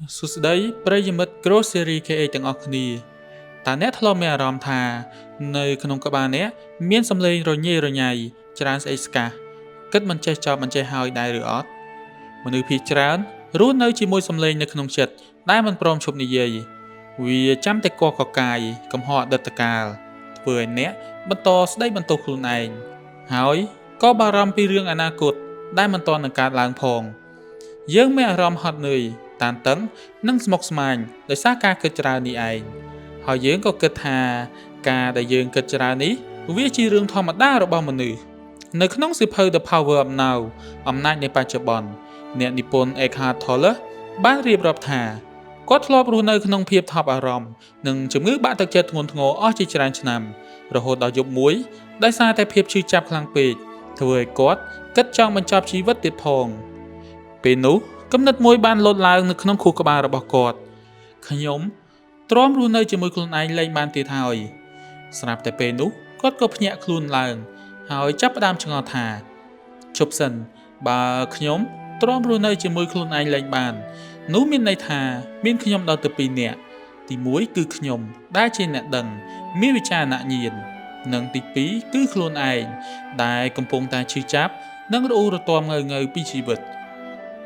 សួស្តីប្រិយមិត្ត Grocery KA ទាំងអស់គ្នាតើអ្នកធ្លាប់មានអារម្មណ៍ថានៅក្នុងក្បាលអ្នកមានសំឡេងរញ៉េរញ៉ៃច្រើនស្អីស្កះគិតមិនចេះចប់មិនចេះហើយដែរឬអត់មនុស្សភាគច្រើនរស់នៅជាមួយសំឡេងនៅក្នុងចិត្តដែលមិនព្រមឈប់និយាយវាចាំតែកកកាយកំហុសអតីតកាលធ្វើឲ្យអ្នកបន្តស្ដីបន្ទោសខ្លួនឯងហើយក៏បារម្ភពីរឿងអនាគតដែលមិនទាន់នឹងកើតឡើងផងយើងមានអារម្មណ៍ហត់នឿយតានតឹងនិងស្មុគស្មាញដោយសារការគិតច្រើននេះឯងហើយយើងក៏គិតថាការដែលយើងគិតច្រើននេះវាជារឿងធម្មតារបស់មនុស្សនៅក្នុងសៀវភៅ The Power of Now អំណាចនៃបច្ចុប្បន្នអ្នកនិពន្ធ Eckhart Tolle បានរៀបរាប់ថាគាត់ធ្លាប់រស់នៅក្នុងភាពថប់បារម្ភនិងជំងឺបាក់ទឹកចិត្តធ្ងន់ធ្ងរអស់ជាច្រើនឆ្នាំរហូតដល់យប់មួយដោយសារតែភាពឈឺចាប់ខ្លាំងពេកធ្វើឲ្យគាត់គិតចង់បញ្ចប់ជីវិតទៀតផងពេលនោះគំនិតមួយបានលោតឡើងនៅក្នុងខួរក្បាលរបស់គាត់ខ្ញុំទ្រាំរស់នៅជាមួយខ្លួនឯងលែងបានទៀតហើយស្រាប់តែពេលនោះគាត់ក៏ភ្ញាក់ខ្លួនឡើងហើយចាប់ផ្ដើមឆ្ងល់ថាជប់សិនបើខ្ញុំទ្រាំរស់នៅជាមួយខ្លួនឯងលែងបាននោះមានន័យថាមានខ្ញុំដល់ទៅ2នាក់ទី1គឺខ្ញុំដែលជាអ្នកដឹងមានវិចារណញ្ញាណនិងទី2គឺខ្លួនឯងដែលកំពុងតែឈឺចាប់និងរអ៊ូរទាំងើយពីជីវិត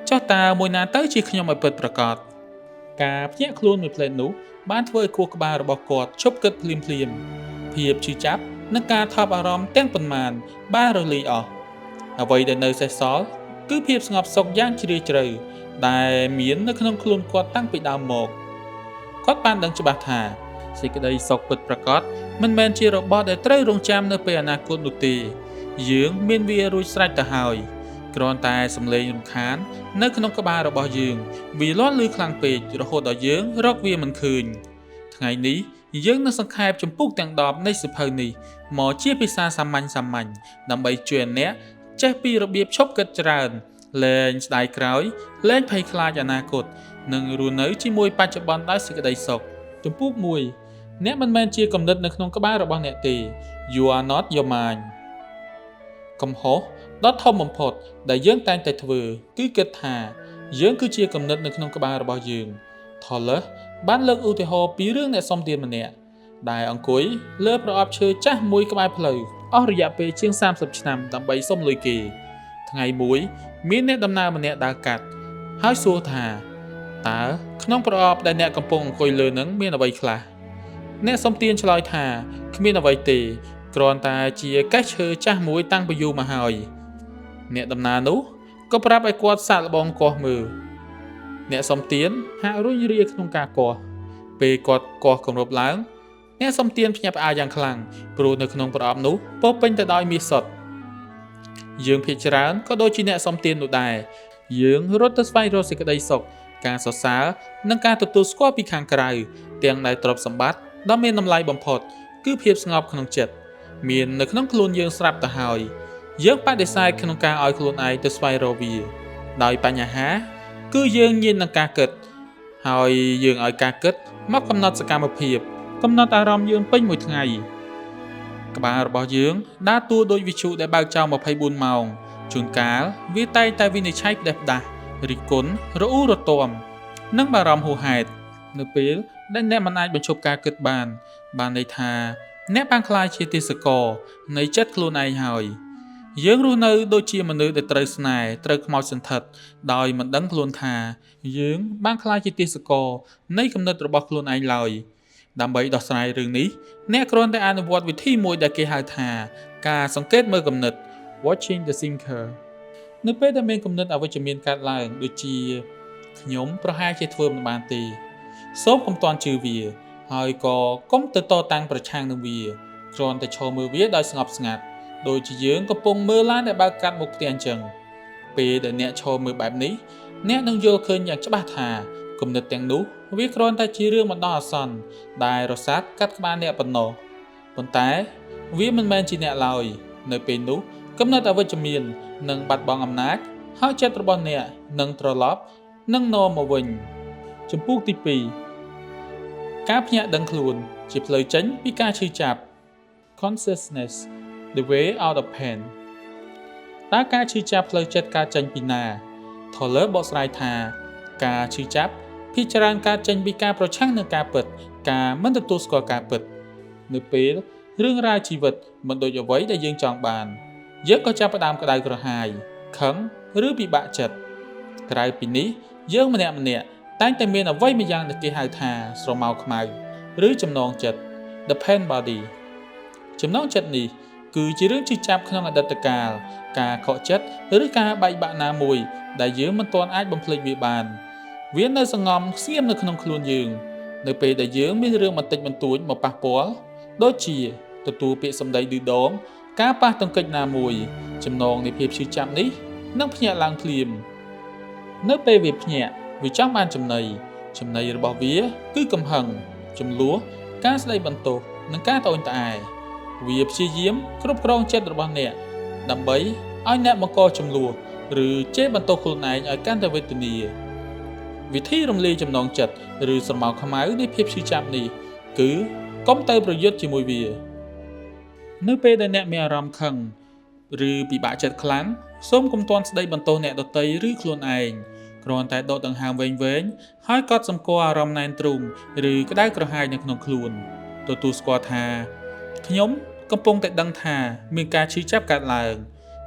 ចុះតើមួយណាទៅជាខ្ញុំឲ្យពិតប្រាកដការភ្ញាក់ខ្លួនមួយផ្លេតនោះបានធ្វើឲ្យខួរក្បាលរបស់គាត់ឈប់គិតភ្លាមភាពឈឺចាប់និងការថប់អារម្មណ៍ទាំងប៉ុន្មានបានរលាយអស់អ្វីដែលនៅសេសសល់គឺភាពស្ងប់សុខយ៉ាងជ្រាលជ្រៅដែលមាននៅក្នុងខ្លួនគាត់តាំងពីដើមមកគាត់បានដឹងច្បាស់ថាសេចក្តីសុខពិតប្រាកដមិនមែនជារបស់ដែលត្រូវរងចាំនៅពេលអនាគតនោះទេយើងមានវារួចស្រេចទៅហើយគ្រាន់តែសំឡេងរំខាននៅក្នុងក្បាលរបស់យើងវាលាន់ឮខ្លាំងពេករហូតដល់យើងរកវាមិនឃើញថ្ងៃនេះយើងនឹងសង្ខេបចម្ពោះទាំង10នៃសៀវភៅនេះមកជាភាសាសាមញ្ញដើម្បីជួយអ្នកចេះពីរបៀបឈប់គិតច្រើនលែងស្ដាយក្រោយលែងភ័យខ្លាចអនាគតនិងរស់នៅជាមួយបច្ចុប្បន្នដោយសេចក្តីសុខចម្ពោះ1អ្នកមិនមែនជាគំនិតនៅក្នុងក្បាលរបស់អ្នកទេ You are not your mind កំហុសដ៏ធំបំផុតដែលយើងតែងតែធ្វើគឺគិតថាយើងគឺជាគំនិតនៅក្នុងក្បាលរបស់យើង Tolle បានលើកឧទាហរណ៍ពីរឿងអ្នកសុំទានម្នាក់ដែលអង្គុយលើប្រអប់ឈើចាស់មួយក្បែរផ្លូវអស់រយៈពេលជាង30ឆ្នាំដើម្បីសុំលុយគេថ្ងៃមួយមានអ្នកដំណើរម្នាក់ដើរកាត់ហើយសួរថាតើក្នុងប្រអប់ដែលអ្នកកំពុងអង្គុយលើនឹងមានអ្វីខ្លះអ្នកសុំទានឆ្លើយថាគ្មានអ្វីទេគ្រាន់តែជាកេះឈើចាស់មួយតាំងពីយូរមកហើយអ្នកដំណើរនោះក៏ប្រាប់ឲ្យគាត់សាកល្បងកោះមើលអ្នកសុំទានហាក់រុញរាក្នុងការកោះពេលគាត់កោះគម្របឡើងអ្នកសុំទានភ្ញាក់ផ្អើលយ៉ាងខ្លាំងព្រោះនៅក្នុងប្រអប់នោះពោរពេញទៅដោយមាសសុទ្ធយើងភាគច្រើនក៏ដូចជាអ្នកសុំទាននោះដែរយើងរត់ទៅស្វែងរកសេចក្តីសុខការសរសើរនិងការទទួលស្គាល់ពីខាងក្រៅទាំងដែលទ្រព្យសម្បត្តិដ៏មានតម្លៃបំផុតគឺភាពស្ងប់ក្នុងចិត្តមាននៅក្នុងខ្លួនយើងស្រាប់ទៅហើយយើងបដិសេធក្នុងការឲ្យខ្លួនឯងទៅស្វែងរកវាដោយបញ្ហាគឺយើងញៀននឹងការគិតហើយយើងឲ្យការគិតមកកំណត់សកម្មភាពកំណត់អារម្មណ៍យើងពេញមួយថ្ងៃក្បាលរបស់យើងដើរតួដូចវិទ្យុដែលបើកចោល24ម៉ោងជួនកាលវាតែងតែវិនិច្ឆ័យផ្ដេសផ្ដាស់រិះគន់រអ៊ូរទាំនិងបារម្ភហួសហេតុនៅពេលដែលអ្នកមិនអាចបញ្ឈប់ការគិតបានន័យថាអ្នកបានក្លាយជាទេសករនៃចិត្តខ្លួនឯងហើយយើងរស់នៅដូចជាមនុស្សដែលត្រូវស្នេហ៍ត្រូវខ្មោចសន្ធិដ្ឋដោយមិនដឹងខ្លួនថាយើងបានក្លាយជាទេសករនៃគំនិតរបស់ខ្លួនឯងឡើយដើម្បីដោះស្រាយរឿងនេះអ្នកគ្រាន់តែអនុវត្តវិធីមួយដែលគេហៅថាការសង្កេតមើលគំនិត Watching the Thinker នៅពេលដែលមានគំនិតអវិជ្ជមានកើតឡើងដូចជាខ្ញុំប្រហែលជាធ្វើមិនបានទេសូមកុំតន់ជឿវាហើយក៏កុំទៅតតាំងប្រឆាំងនឹងវាគ្រាន់តែឈរមើលវាដោយស្ងប់ស្ងាត់ដូចជាយើងកំពុងមើលឡានដែលបើកកាត់មុខផ្ទះអញ្ចឹងពេលដែលអ្នកឈរមើលបែបនេះអ្នកនឹងយល់ឃើញយ៉ាងច្បាស់ថាគំនិតទាំងនោះវាគ្រាន់តែជារឿងបណ្ដោះអាសន្នដែលរសាត់កាត់ក្បាលអ្នកប៉ុណ្ណោះប៉ុន្តែវាមិនមែនជាអ្នកឡើយនៅពេលនោះគំនិតអវិជ្ជមាននឹងបាត់បង់អំណាចហើយចិត្តរបស់អ្នកនឹងត្រឡប់នឹងនាំមកវិញចម្ពោះទី2ការភ្ញាក់ដឹងខ្លួនជាផ្លូវចេញពីការឈឺចាប់ Consciousness the way out of pain តើការឈឺចាប់ផ្លូវចិត្តកើតចេញពីណា Tolle បកស្រាយថាការឈឺចាប់ พิจารณาการចេញពីការប្រឆាំងនឹងការពិតការមិនទទួលស្គាល់ការពិតនៅពេលរឿងរ៉ាវជីវិតមិនដូចអ្វីដែលយើងចង់បានយើងក៏ចាប់ផ្ដើមក្តៅក្រហាយខឹងឬពិបាកចិត្តក្រៅពីនេះយើងម្នាក់តែងតែមានអ្វីមួយយ៉ាងដែលគេហៅថាស្រមោលខ្មៅឬចំណងចិត្ត the pain body ចំណងចិត្តនេះគឺជារឿងជិះចាប់ក្នុងអតីតកាលការខកចិត្តឬការបែកបាក់ណាមួយដែលយើងមិនទាន់អាចបំភ្លេចវាបានវានៅសង្ងំស្ងៀមនៅក្នុងខ្លួនយើងនៅពេលដែលយើងមានរឿងបន្តិចបន្តួចមកប៉ះពាល់ដូចជាទទួលពាក្យសម្ដីឌឺដងការប៉ះទង្គិចណាមួយចំណងនៃភាពឈឺចាប់នេះនឹងភ្ញាក់ឡើងភ្លាមនៅពេលវាភ្ញាក់វាចង់បានចំណីរបស់វាគឺកំហឹងចំនួនការស្ដីបន្ទោសនិងការត្អូញត្អែវាព្យាយាមគ្រប់គ្រងចិត្តរបស់អ្នកដើម្បីឲ្យអ្នកបង្កចំនួនឬជេរបន្ទោសខ្លួនឯងឲ្យកាន់តែវេទនាវិធីរំលាយចំណងចិត្តឬស្រមោលខ្មៅនៃភាពឈឺចាប់នេះគឺកុំទៅប្រយុទ្ធជាមួយវានៅពេលដែលអ្នកមានអារម្មណ៍ខឹងឬពិបាកចិត្តខ្លាំងសូមកុំទាន់ស្ដីបន្ទោសអ្នកដទៃឬខ្លួនឯងគ្រាន់តែដកដង្ហើមវែងហើយកត់សម្គាល់អារម្មណ៍ណែនទ្រូងឬក្តៅក្រហាយនៅក្នុងខ្លួនទទួលស្គាល់ថាខ្ញុំកំពុងតែដឹងថាមានការឈឺចាប់កើតឡើង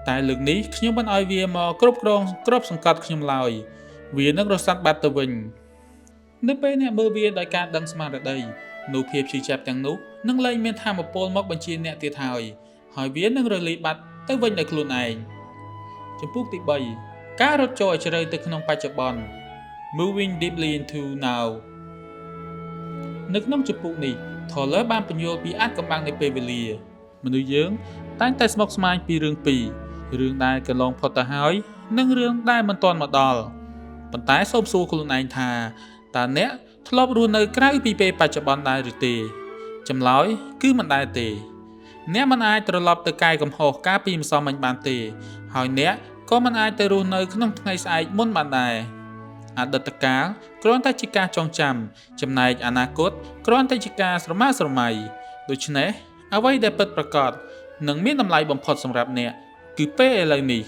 តែលើកនេះខ្ញុំមិនឲ្យវាមកគ្រប់គ្រងគ្របសង្កត់ខ្ញុំឡើយវានឹងរសាត់បាត់ទៅវិញនៅពេលអ្នកមើលវាដោយការដឹងស្មារតីនោះភាពឈឺចាប់ទាំងនោះនឹងលែងមានថាមពលមកបញ្ជាអ្នកទៀតហើយវានឹងរលាយបាត់ទៅវិញដោយខ្លួនឯងចំពោះទី3ការរត់ចូលឲ្យជ្រៅទៅក្នុងបច្ចុប្បន្ន moving deeply into now នៅក្នុងចំពោះនេះ Toller បានពន្យល់ពីអាចកំបាំងនៃពេលវេលាមនុស្សយើងតែងតែស្មុគស្មាញពីរឿងពីររឿងដែលកន្លងផុតទៅហើយនិងរឿងដែលមិនទាន់មកដល់ប៉ុន្តែសូមសួរខ្លួនឯងថាតើអ្នកធ្លាប់រស់នៅក្រៅពីពេលបច្ចុប្បន្នដែរឬទេចម្លើយគឺមិនដែរទេអ្នកមិនអាចត្រឡប់ទៅកាយកំហុសកាលពីម្សិលមិញបានទេហើយអ្នកក៏មិនអាចទៅរស់នៅក្នុងថ្ងៃស្អែកមុនបានដែរអតីតកាលគ្រាន់តែជាការចងចាំចំណែកអនាគតគ្រាន់តែជាការស្រមើស្រមៃដូច្នេះអ្វីដែលពិតប្រាកដនិងមានតម្លៃបំផុតសម្រាប់អ្នកគឺពេលឥឡូវនេះ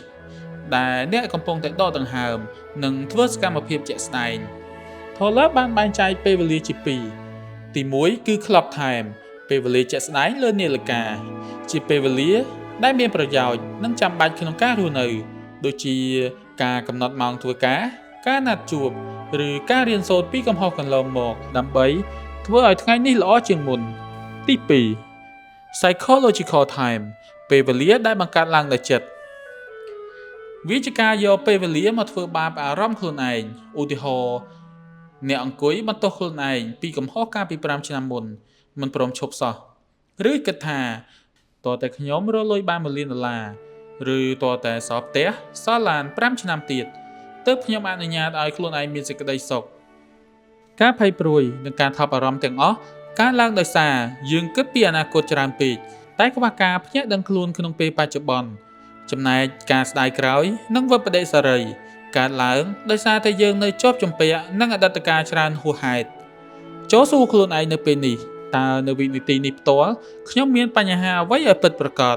ដែលអ្នកកំពុងតែដកដង្ហើមនិងធ្វើសកម្មភាពជាក់ស្ដែង Toller បានបែងចែកពេលវេលាជាពីរទី1គឺ clock time ពេលវេលាជាក់ស្ដែងលើនាឡិកាជាពេលវេលាដែលមានប្រយោជន៍និងចាំបាច់ក្នុងការរស់នៅដូចជាការកំណត់ម៉ោងធ្វើការណាត់ជួបឬការរៀនសូត្រពីកំហុសកន្លងមកដើម្បីធ្វើឲ្យថ្ងៃនេះល្អជាងមុនទី2 psychological time ពេលវេលាដែលបង្កើតឡើងដោយចិត្តវាជាការយកពេលវេលាមកធ្វើបាបអារម្មណ៍ខ្លួនឯងឧទាហរណ៍អ្នកអង្គុយបន្ទោសខ្លួនឯងពីកំហុសកាលពី5ឆ្នាំមុនមិនព្រមឈប់សោះឬគិតថាតើតែខ្ញុំរកលុយបាន$1 លានឬតើតែសល់ផ្ទះសល់ឡាន5ឆ្នាំទៀតទើបខ្ញុំអនុញ្ញាតឲ្យខ្លួនឯងមានសេចក្តីសុខការភ័យព្រួយនិងការថប់អារម្មណ៍ទាំងអស់កើតឡើងដោយសារយើងគិតពីអនាគតច្រើនពេកតែខ្វះការភ្ញាក់ដឹងខ្លួនក្នុងពេលបច្ចុប្បន្នចំណែកការស្ដាយក្រោយនិងវិបដិសារីកើតឡើងដោយសារតែយើងនៅជាប់ជំពាក់នឹងអតីតកាលច្រើនហួសហេតុចូលសួរខ្លួនឯងនៅពេលនេះតើនៅវិនាទីនេះផ្ទាល់ខ្ញុំមានបញ្ហាអ្វីឲ្យពិតប្រាកដ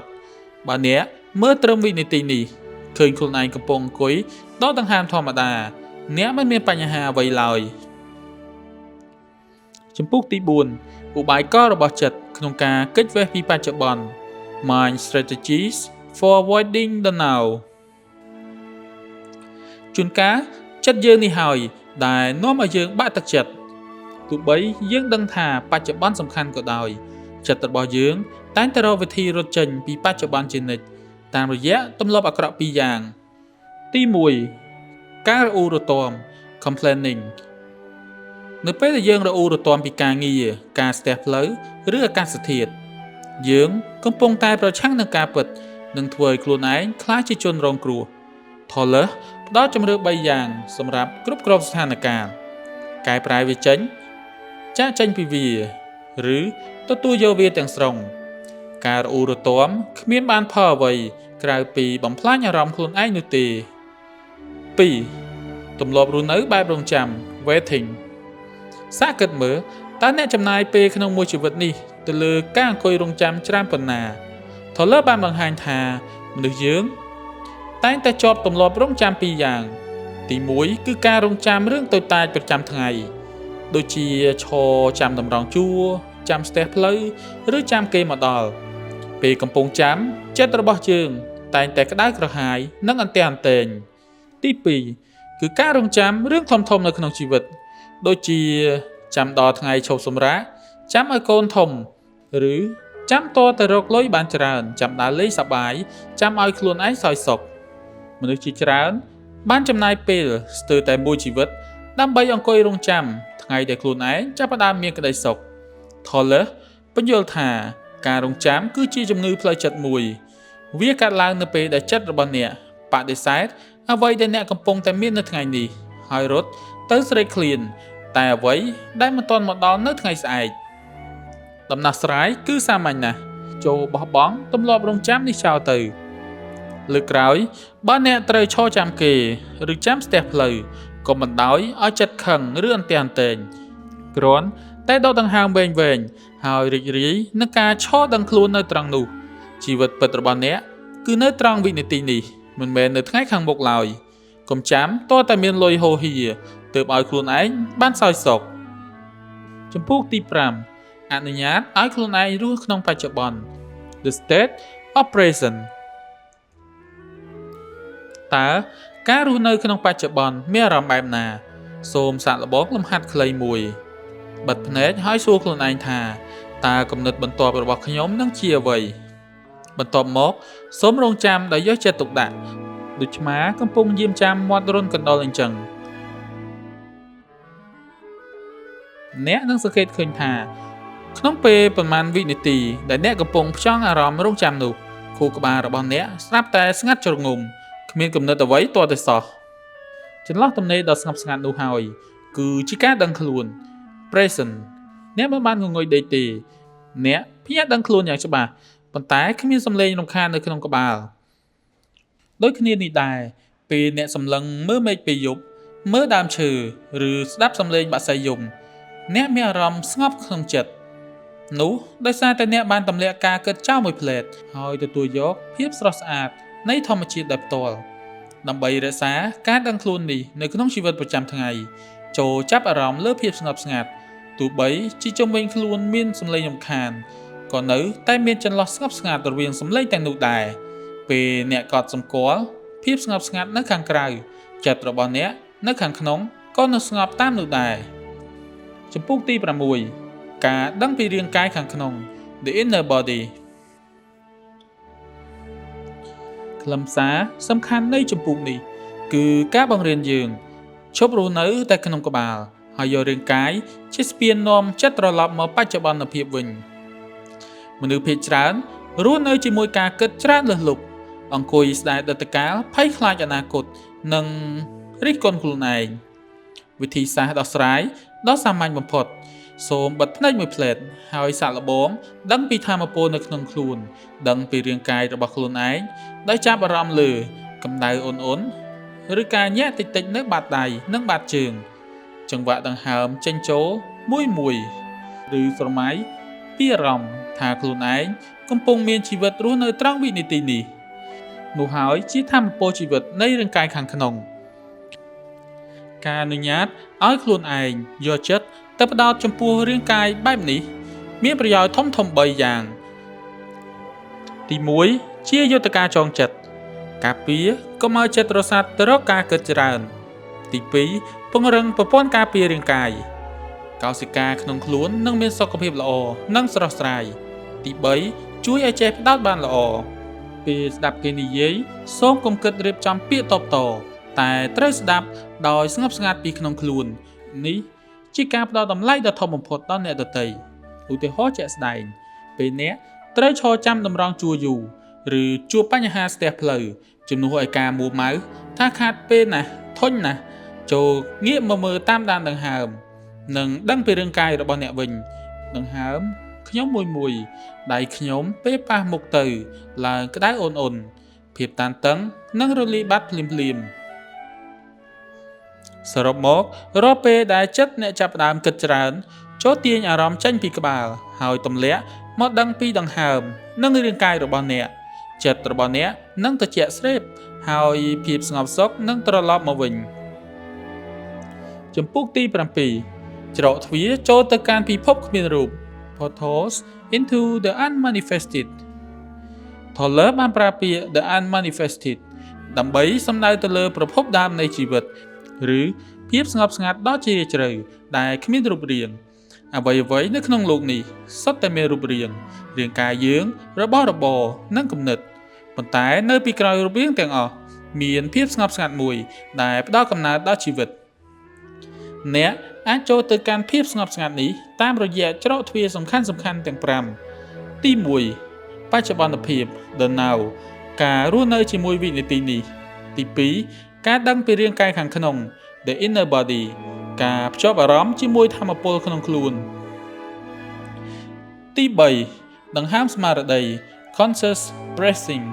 បើអ្នកមើលត្រឹមវិនាទីនេះឃើញខ្លួនឯងកំពុងអង្គុយដកដង្ហើមធម្មតាអ្នកមិនមានបញ្ហាអ្វីឡើយចំពោះទី4ឧបាយកលរបស់ចិត្តក្នុងការគេចវេះពីបច្ចុប្បន្ន Mind strategies for avoiding the now ជួនកាលចិត្តយើងនេះហើយដែលនាំឲ្យយើងបាក់ទឹកចិត្តទោះបីយើងដឹងថាបច្ចុប្បន្នសំខាន់ក៏ដោយចិត្តរបស់យើងតែងតែរកវិធីរត់ចេញពីបច្ចុប្បន្នជានិច្ចតាមរយៈទម្លាប់អាក្រក់ពីរយ៉ាងទី1ការរអ៊ូរទាំ complaining នៅពេលដែលយើងរអ៊ូរទាំពីការងារការស្ទះផ្លូវឬអាកាសធាតុយើងកំពុងតែប្រឆាំងនឹងការពិតនិងធ្វើឲ្យខ្លួនឯងក្លាយជាជនរងគ្រោះ Toller ផ្ដល់ជម្រើស3យ៉ាងសម្រាប់គ្រប់គ្រងស្ថានភាពកែប្រែវាចេញចាកចេញពីវាឬទទួលយកវាទាំងស្រុងការរអ៊ូរទាំគ្មានបានផលអ្វីក្រៅពីបំផ្លាញអារម្មណ៍ខ្លួនឯងនោះទេ2ទម្លាប់រស់នៅបែបរងចាំ waiting សាកគិតមើលតើអ្នកចំណាយពេលក្នុងមួយជីវិតនេះទៅលើការអង្គុយរងចាំច្រើនប៉ុណ្ណា Toller បានបង្ហាញថាមនុស្សយើងតែងតែជាប់ទម្លាប់រងចាំពីរយ៉ាងទី ទី1គឺការរងចាំរឿងតូចតាចប្រចាំថ្ងៃដូចជាឈរចាំតម្រង់ជួរចាំស្ទះផ្លូវឬចាំគេមកដល់ពេលកំពុងចាំចិត្តរបស់យើងតែងតែក្តៅក្រហាយនិងអន្ទះអន្ទែងទី2គឺការរងចាំរឿងធំៗនៅក្នុងជីវិតដូចជាចាំដល់ថ្ងៃឈប់សម្រាកចាំឲ្យកូនធំឬចាំតទៅរកលុយបានច្រើនចាំដើរលេងសប្បាយចាំឲ្យខ្លួនឯងសោយសុខមនុស្សជាច្រើនបានចំណាយពេលស្ទើរតែមួយជីវិតដើម្បីអង្គុយរងចាំថ្ងៃដែលខ្លួនឯងចាប់ផ្ដើមមានក្តីសុខ Toller បញ្យល់ថាការរងចាំគឺជាជំងឺផ្លូវចិត្តមួយវាកើតឡើងនៅពេលដែលចិត្តរបស់អ្នកបដិសេធអ្វីដែលអ្នកកំពុងតែមាននៅថ្ងៃនេះហើយរត់ទៅស្រេកឃ្លានតែអ្វីដែលមិនទាន់មកដល់នៅថ្ងៃស្អែកដំណោះស្រាយគឺសាមញ្ញណាស់ចូលបោះបង់ទម្លាប់រងចាំនេះចោលទៅលើកក្រោយបើអ្នកត្រូវឈរចាំគេឬចាំស្ទះផ្លូវក៏មិនដោយឲ្យចិត្តខឹងឬអន្ទះអន្ទែងគ្រាន់តែដកដង្ហើមវែងៗហើយរីករាយនឹងការឈរដឹងខ្លួននៅត្រង់នោះជីវិតពិតរបស់អ្នកគឺនៅត្រង់វិនាទីនេះមិនមែននៅថ្ងៃខាងមុខឡើយកុំចាំតើតែមានលុយហូរហៀទើបឲ្យខ្លួនឯងបានសោយសុខចំពោះទី5អនុញ្ញាតឲ្យខ្លួនឯងរស់ក្នុងបច្ចុប្បន្ន The state of present តើការរស់នៅក្នុងបច្ចុប្បន្នមានអារម្មណ៍បែបណាសូមសាកល្បងលំហាត់ខ្លីមួយបិទភ្នែកហើយសួរខ្លួនឯងថាតើគំនិតបន្ទាប់របស់ខ្ញុំនឹងជាអ្វីបន្ទាប់មកសូមរងចាំដោយយកចិត្តទុកដាក់ដូចឆ្មាកំពុងយាមចាំមាត់រុនកណ្ដុរអញ្ចឹងអ្នកនឹងសង្កេតឃើញថាក្នុងពេលប្រមាណវិនាទីដែលអ្នកកំពុងផ្ចង់អារម្មណ៍រងចាំនោះខួរក្បាលរបស់អ្នកស្រាប់តែស្ងាត់ជ្រងំគ្មានគំនិតអ្វីទាល់តែសោះចន្លោះទំនេរដ៏ស្ងប់ស្ងាត់នោះហើយគឺជាការដឹងខ្លួន present អ្នកមិនបានងងុយដេកទេអ្នកភ្ញាក់ដឹងខ្លួនយ៉ាងច្បាស់ប៉ុន្តែគ្មានសំឡេងរំខាននៅក្នុងក្បាលដូចគ្នានេះដែរពេលអ្នកសម្លឹងមើលមេឃពេលយប់មើលដើមឈើឬស្ដាប់សំឡេងបក្សីយំអ្នកមានអារម្មណ៍ស្ងប់ក្នុងចិត្តនោះដោយសារតែអ្នកបានទម្លាក់ការគិតចោលមួយផ្លែតហើយទទួលយកភាពស្រស់ស្អាតនៃធម្មជាតិដោយផ្ទាល់ដើម្បីរក្សាការដឹងខ្លួននេះនៅក្នុងជីវិតប្រចាំថ្ងៃចូលចាប់អារម្មណ៍លើភាពស្ងប់ស្ងាត់ទោះបីជាជុំវិញខ្លួនមានសំឡេងរំខានក៏នៅតែមានចន្លោះស្ងប់ស្ងាត់រវាងសំឡេងទាំងនោះដែរពេលអ្នកកត់សម្គាល់ភាពស្ងប់ស្ងាត់នៅខាងក្រៅចិត្តរបស់អ្នកនៅខាងក្នុងក៏នឹងស្ងប់តាមនោះដែរចំពោះទី6ការដឹងពីរាងកាយខាងក្នុង The inner body ខ្លឹមសារសំខាន់នៃចំពោះនេះគឺការបង្រៀនយើងឈប់រស់នៅតែក្នុងក្បាលហើយយករាងកាយជាស្ពាននាំចិត្តត្រឡប់មកបច្ចុប្បន្នភាពវិញមនុស្សភាគច្រើនរស់នៅជាមួយការគិតច្រើនលើសលប់អង្គុយស្ដាយអតីតកាលភ័យខ្លាចអនាគតនិងរិះគន់ខ្លួនឯងវិធីសាស្ត្រដោះស្រាយដ៏សាមញ្ញបំផុតសូមបិទភ្នែកមួយផ្លែតហើយសាកល្បងដឹងពីធម៌ពលនៅក្នុងខ្លួនដឹងពីរាងកាយរបស់ខ្លួនឯងដោយចាប់អារម្មណ៍លើកម្ដៅអ៊ុនៗឬការញាក់តិចៗនៅបាតដៃនិងបាតជើងចង្វាក់ដង្ហើមចេញចូលមួយឬស្រមៃពីអារម្មណ៍ថាខ្លួនឯងកំពុងមានជីវិតរស់នៅត្រង់វិនាទីនេះនោះហើយជាធម៌ពលជីវិតនៃរាងកាយខាងក្នុងការអនុញ្ញាតឲ្យខ្លួនឯងយកចិត្តទៅផ្ដោតចំពោះរាងកាយបែបនេះមានប្រយោជន៍ធំ3យ៉ាងទី1ជាយុទ្ធការចងចិត្តការពារកុំឲ្យចិត្តរសាត់ទៅរកការគិតច្រើនទី2ពង្រឹងប្រព័ន្ធការពាររាងកាយកោសិកាក្នុងខ្លួននឹងមានសុខភាពល្អនិងស្រស់ស្រាយទី3ជួយឲ្យចេះផ្ដោតបានល្អពេលស្ដាប់គេនិយាយសូមកុំគិតរៀបចំពាក្យតបតតែត្រូវស្ដាប់ដោយស្ងប់ស្ងាត់ពីក្នុងខ្លួននេះជាការផ្ដល់តម្លៃដ៏ធំបំផុតដល់អ្នកដទៃឧទាហរណ៍ជាក់ស្ដែងពេលអ្នកត្រូវឈរចាំតម្រង់ជួរយូរឬជួបបញ្ហាស្ទះផ្លូវជំនួសឲ្យការមួម៉ៅថាខាតពេលណាធុញណាស់ចូលងាកមកមើលតាមដានដង្ហើមនិងដឹងពីរាងកាយរបស់អ្នកវិញដង្ហើមខ្ញុំមួយដៃខ្ញុំពេលប៉ះមុខទៅឡើងក្តៅអ៊ុនភាពតានតឹងនិងរលាយបាត់ភ្លាមសរុបមករាល់ពេលដែលចិត្តអ្នកចាប់ផ្ដើមគិតច្រើនចូលទាញអារម្មណ៍ចេញពីក្បាលហើយទម្លាក់មកដឹងពីដង្ហើមនិងរាងកាយរបស់អ្នកចិត្តរបស់អ្នកនឹងត្រជាក់ស្រេបហើយភាពស្ងប់សុខនឹងត្រឡប់មកវិញ ចំពោះទី7ច្រកទ្វារចូលទៅកាន់ពិភពគ្មានរូប Portals into the unmanifested Toller បានប្រើពាក្យ the unmanifested ដើម្បីសំដៅទៅលើប្រភពដើមនៃជីវិតឬភាពស្ងប់ស្ងាត់ដ៏ជ្រាលជ្រៅដែលគ្មានរូបរាងអ្វីៗនៅក្នុងโลกនេះសុទ្ធតែមានរូបរាងរាងកាយយើងរបស់របរនិងគំនិតប៉ុន្តែនៅពីក្រោយរូបរាងទាំងអស់មានភាពស្ងប់ស្ងាត់មួយដែលផ្ដល់កំណើតដល់ជីវិតអ្នកអាចចូលទៅកាន់ភាពស្ងប់ស្ងាត់នេះតាមរយៈច្រកទ្វារសំខាន់ៗទាំង5ទី1បច្ចុប្បន្នភាព The Now ការរស់នៅជាមួយវិនាទីនេះទី2ការដឹងពីរាងកាយខាងក្នុង The Inner Body ការភ្ជាប់អារម្មណ៍ជាមួយធម៌ពលក្នុងខ្លួនទី3ដង្ហើមស្មារតី Conscious Breathing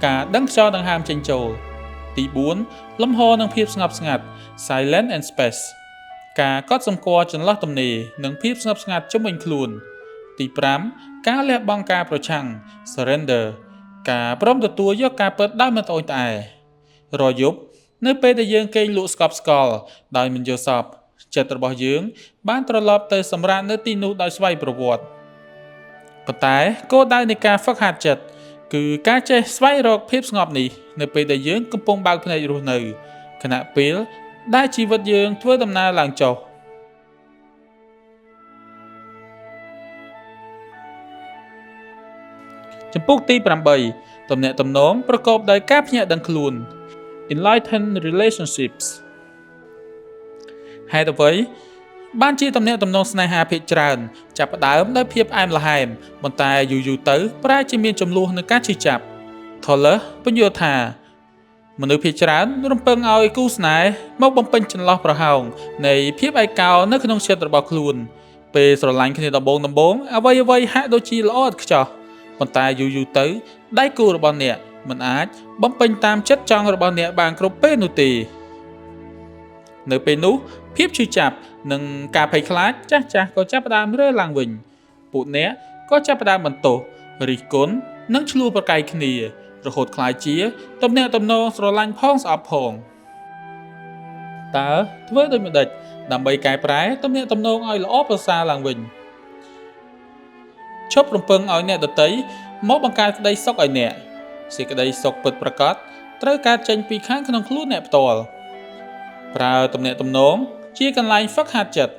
ការដឹងខ្យល់ដង្ហើមចេញចូលទី4លំហនិងភាពស្ងប់ស្ងាត់ Silence and Space ការកត់សម្គាល់ចន្លោះទំនេរនិងភាពស្ងប់ស្ងាត់ជុំវិញខ្លួនទី5ការលះបង់ការប្រឆាំង Surrender ការព្រមទទួលយកការពិតដោយមិនត្អូញត្អែរយប់នៅពេលដែលយើងគេងលក់ស្កប់ស្កល់ដោយមិនយល់សប្តិចិត្តរបស់យើងបានត្រឡប់ទៅសម្រាកនៅទីនោះដោយស្វ័យប្រវត្តិប៉ុន្តែគោលដៅនៃការហ្វឹកហាត់ចិត្តគឺការចេះស្វែងរកភាពស្ងប់នេះនៅពេលដែលយើងកំពុងបើកភ្នែករស់នៅខណៈពេលដែលជីវិតយើងធ្វើដំណើរឡើងចុះចំពោះទី8ទំនាក់ទំនងប្រកបដោយការភ្ញាក់ដឹងខ្លួន Enlightened Relationships ហេតុអ្វីបានជាទំនាក់ទំនងស្នេហាភាគច្រើនចាប់ផ្ដើមដោយភាពអែមល្ហែមប៉ុន្តែយូរទៅប្រែជាមានចំនួននឹងការឈឺចាប់ Toller ពន្យល់ថាមនុស្សភាគច្រើនរំពឹងឲ្យគូស្នេហ៍មកបំពេញចន្លោះប្រហោងនៃភាពឯកោនៅក្នុងចិត្តរបស់ខ្លួនពេលស្រឡាញ់គ្នាដំបូងអ្វីហាក់ដូចជាល្អឥតខ្ចោះប៉ុន្តែយូរទៅដៃគូរបស់អ្នកមិនអាចបំពេញតាមចិត្តចង់របស់អ្នកបានគ្រប់ពេលនោះទេនៅពេលនោះភាពឈឺចាប់និងការភ័យខ្លាចចាស់ក៏ចាប់ផ្ដើមរើឡើងវិញពួកអ្នកក៏ចាប់ផ្ដើមបន្ទោសរិះគន់និងឆ្លោះប្រកែកគ្នារហូតក្លាយជាទំនាក់ទំនងស្រឡាញ់ផងស្អប់ផងតើធ្វើដូចម្តេចដើម្បីកែប្រែទំនាក់ទំនងឲ្យល្អប្រសើរឡើងវិញឈប់រំពឹងឲ្យអ្នកដទៃមកបង្កើតក្តីសុខឲ្យអ្នកសេចក្តីសុខពិតប្រាកដត្រូវកើតចេញពីខាងក្នុងខ្លួនអ្នកផ្ទាល់ប្រើទំនាក់ទំនងជាកន្លែងហ្វឹកហាត់ចិត្ត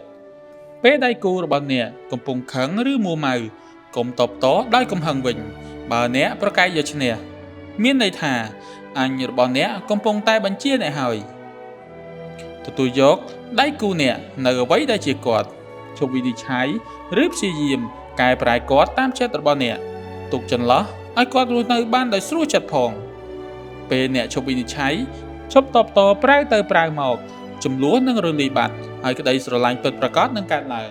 ពេលដៃគូរបស់អ្នកកំពុងខឹងឬមួម៉ៅកុំតបតដោយកំហឹងវិញបើអ្នកប្រកែកយកឈ្នះមានន័យថាអញរបស់អ្នកកំពុងតែបញ្ជាអ្នកហើយទទួលយកដៃគូអ្នកនៅអ្វីដែលជាគាត់ជប់វិនិច្ឆ័យឬព្យាយាមកែប្រែគាត់តាមចិត្តរបស់អ្នកទុកចន្លោះឲ្យគាត់រស់នៅបានដោយស្រួលចិត្តផងពេលអ្នកជប់វិនិច្ឆ័យឈប់តបតប្រៅទៅប្រៅមកចំនួននឹងរលាយបាត់ហើយក្តីស្រឡាញ់ពិតប្រាកដនឹងកើតឡើង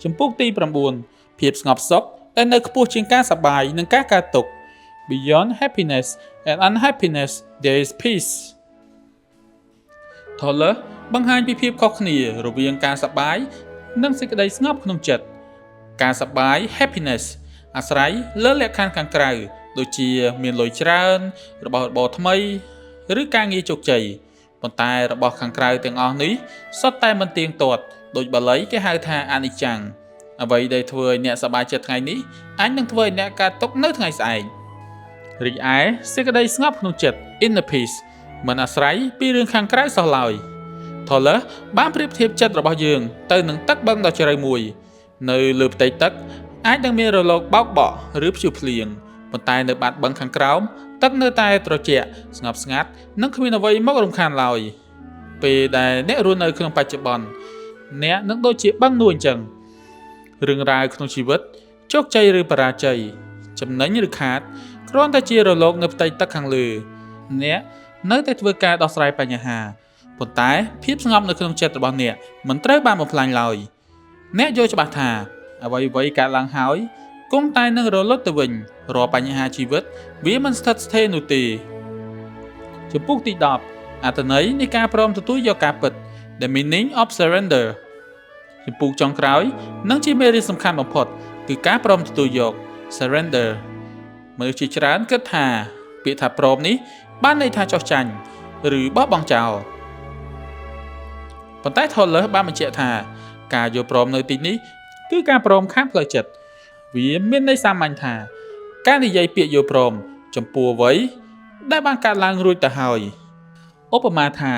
ចំពោះទី9ភាពស្ងប់សុខដែលនៅខ្ពស់ជាងការសប្បាយនិងការកើតទុក្ខ Beyond happiness and unhappiness there is peace Toller បង្ហាញពីភាពខុសគ្នារវាងការសប្បាយនិងសេចក្តីស្ងប់ក្នុងចិត្តការសប្បាយ happiness អាស្រ័យលើលក្ខខណ្ឌខាងក្រៅដូចជាមានលុយច្រើនរបស់របរថ្មីឬការងារជោគជ័យប៉ុន្តែរបស់ខាងក្រៅទាំងអស់នេះសុទ្ធតែមិនទៀងទាត់ដូចបាលីគេហៅថាអនិច្ចំអ្វីដែលធ្វើឲ្យអ្នកសប្បាយចិត្តថ្ងៃនេះអាចនឹងធ្វើឲ្យអ្នកកើតទុក្ខនៅថ្ងៃស្អែករីឯសេចក្តីស្ងប់ក្នុងចិត្ត inner peace មិនអាស្រ័យពីរឿងខាងក្រៅសោះឡើយ Toller បានប្រៀបធៀបចិត្តរបស់យើងទៅនឹងទឹកបឹងដ៏ជ្រៅមួយនៅលើផ្ទៃទឹកអាចនឹងមានរលកបោកបក់ឬព្យុះភ្លៀងប៉ុន្តែនៅបាតបឹងខាងក្រោមទឹកនៅតែត្រជាក់ស្ងប់ស្ងាត់និងគ្មានអ្វីមករំខានឡើយពេលដែលអ្នករស់នៅក្នុងបច្ចុប្បន្នអ្នកនឹងដូចជាបឹងនោះអញ្ចឹងរឿងរ៉ាវក្នុងជីវិតជោគជ័យឬបរាជ័យចំណេញឬខាតគ្រាន់តែជារលកនៅផ្ទៃទឹកខាងលើអ្នកនៅតែធ្វើការដោះស្រាយបញ្ហាប៉ុន្តែភាពស្ងប់នៅក្នុងចិត្តរបស់អ្នកមិនត្រូវបានបំផ្លាញឡើយអ្នកយល់ច្បាស់ថាអ្វីកើតឡើងហើយគង់តែនឹងរលត់ទៅវិញរាល់បញ្ហាជីវិតវាមិនស្ថិតស្ថេរនោះទេចំពោះទី10អត្ថន័យនៃការព្រមទទួលយកការពិត The meaning of surrender ចំពោះចុងក្រោយនិងជាមេរៀនសំខាន់បំផុតគឺការព្រមទទួលយក surrender មនុស្សជាច្រើនគិតថាពាក្យថាព្រមនេះបានន័យថាចោះចាញ់ឬបោះបង់ចោល ប៉ុន្តែថតលើសបានបញ្ជាក់ថាការយល់ព្រមនៅទីនេះគឺការព្រមខាងផ្លូវចិត្តវាមានន័យសាមញ្ញថាការនិយាយពាក្យយល់ព្រមចំពោះអ្វីដែលបានកើតឡើងរួចទៅហើយឧបមាថា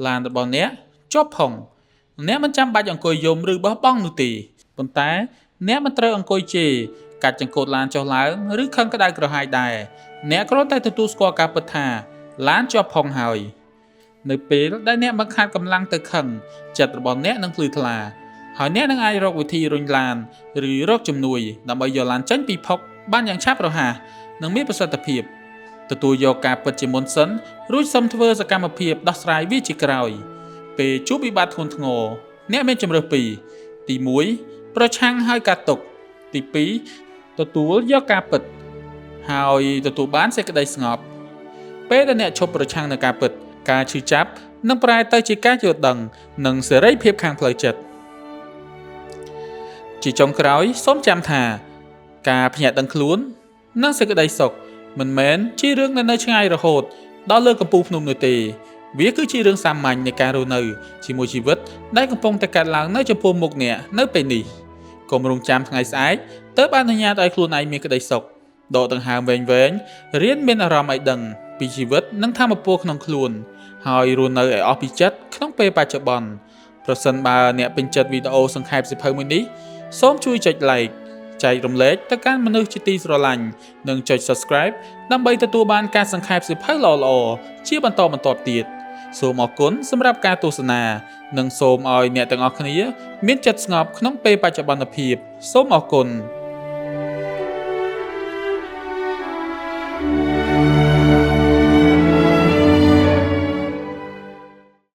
ឡានរបស់អ្នកជាប់ផុងអ្នកមិនចាំបាច់អង្គុយយំឬបោះបង់នោះទេប៉ុន្តែអ្នកមិនត្រូវអង្គុយជេរកាច់ចង្កូតឡានចុះឡើងឬខឹងក្តៅក្រហាយដែរអ្នកគ្រាន់តែទទួលស្គាល់ការពិតថាឡានជាប់ផុងហើយនៅពេលដែលអ្នកបង្ខាត់កម្លាំងទៅខឹងចិត្តរបស់អ្នកនឹងភ្លឺថ្លាហើយអ្នកនឹងអាចរកវិធីរុញឡានឬរកជំនួយដើម្បីយកឡានចេញពីផុកបានយ៉ាងឆាប់រហ័សនិងមានប្រសិទ្ធភាពទទួលយកការពិតជាមុនសិនរួចសុំធ្វើសកម្មភាពដោះស្រាយវាជាក្រោយពេលជួបវិបត្តិធ្ងន់ធ្ងរអ្នកមានជម្រើសពីរទី1ប្រឆាំងហើយការទុកទី2ទទួលយកការពិតហើយទទួលបានសេចក្តីស្ងប់ពេលដែលអ្នកឈប់ប្រឆាំងនឹងការពិតការឈឺចាប់នឹងប្រែទៅជាការយល់ដឹងនិងសេរីភាពខាងផ្លូវចិត្តជាចុងក្រោយសូមចាំថាការភ្ញាក់ដឹងខ្លួននិងសេចក្តីសុខមិនមែនជារឿងនៅឆ្ងាយរហូតដល់លើកំពូលភ្នំនោះទេវាគឺជារឿងសាមញ្ញនៃការរស់នៅជាមួយជីវិតដែលកំពុងតែកើតឡើងនៅចំពោះមុខអ្នកនៅពេលនេះកុំរងចាំថ្ងៃស្អែកទើបអនុញ្ញាតឲ្យខ្លួនឯងមានក្តីសុខដកដង្ហើមវែងរៀនមានអារម្មណ៍ឲ្យដឹងពីជីវិតនិងធម៌ពលក្នុងខ្លួនហើយរស់នៅឲ្យអស់ពីចិត្តក្នុងពេលបច្ចុប្បន្នប្រសិនបើអ្នកពេញចិត្តវីដេអូសង្ខេបសិភៅមួយនេះសូមជួយចុច like ចែករំលែកទៅកាន់មនុស្សជាទីស្រឡាញ់និងចុច subscribe ដើម្បីទទួលបានការសង្ខេបសិភៅល្អៗជាបន្តបន្ទាប់ទៀតសូមអរគុណសម្រាប់ការទស្សនានិងសូមឲ្យអ្នកទាំងអស់គ្នាមានចិត្តស្ងប់ក្នុងពេលបច្ចុប្បន្នភាពសូមអរគុណ